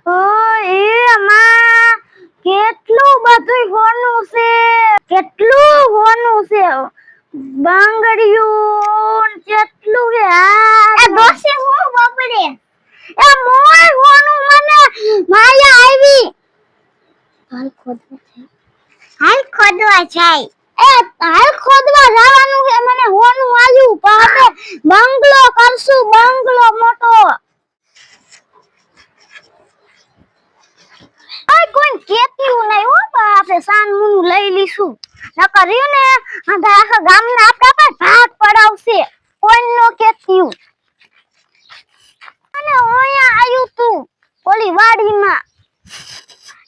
ઓ એ માં કેટલું બધું હોનું છે, કેટલું હોનું છે, બાંગડિયું કેટલું છે. આ એ દોશે હું બપડે એ મોય હોનું મને માયા આવી. હાલ ખોદવા જાય. એ હાલ ખોદવા જવાનું છે, મને હોનું આવ્યું પણ આપણે બંગલો કરશું, બંગલો મોટો. કોઈ કેતીયું નહીં હો, આપણે સાન મુનું લઈ લીશું. નકર રહ્યું ને આખા ગામના આપણા પર ભાગ પડાવશે. કોઈ નો કેતીયું અને ઓયા આયું તું ઓલી વાડીમાં.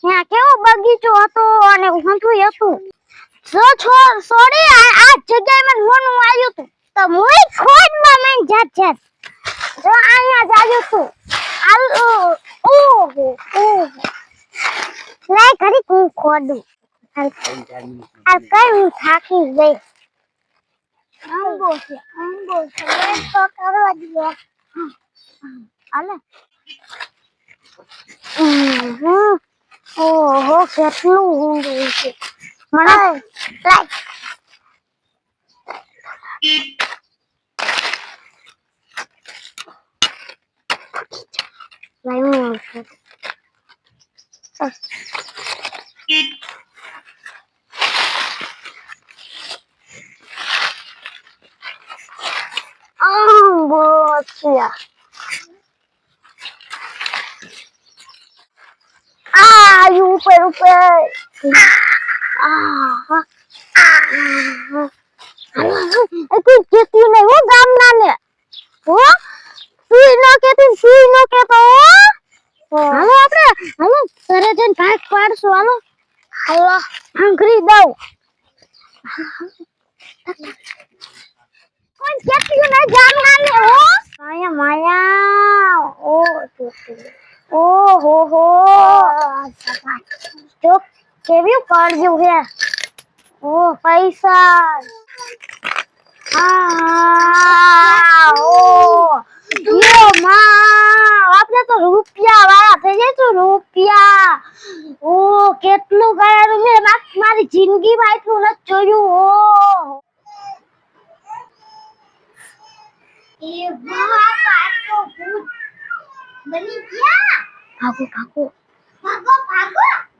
ત્યાં કેવો બગીચો હતો અને હંધુય હતું. જો છોડી આ જગ્યાએ મને હોનું આવ્યું તું તો મોય ખોદમાં મેં જાત જાત જો અહીંયા જ આવ્યું તું. ઓહો લાય ઘડી હું ખોદું. હાલ કઈ હું થાકી ગઈ. આંબો છે તો કરવા દો. હાલે ઓહો કેટલું ઊંડું છે. મને લાય ઉપર કોઈ કેતી નહીં હો ગામના ને. હો તું ન કેતો. હાલો આપણે હાલો ઘરે જઈને ભાગ પાડશું. હાલો આંગળી દઉં. કોઈ કેતી નહીં ગામના ને. હો માયા ઓહો જો કેવી પડ્યું છે. ઓ પૈસા આપણે તો રૂપિયા વાળા થઈ જઈશું. રૂપિયા કેટલું કરેલું છે મારી જિંદગીમાં એટલું નથી જોયું. ભાગો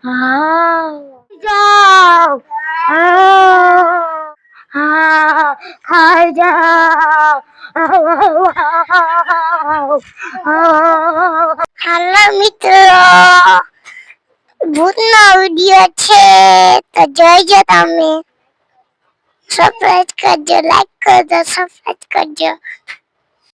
હા જાઓ ખાઈ જાઓ. હાલો મિત્રો, ભૂતનો વિડિયો છે તો જોઈજો તમે. સબસ્ક્રાઇબ કરજો, લાઈક કરજો, સબસ્ક્રાઇબ કરજો.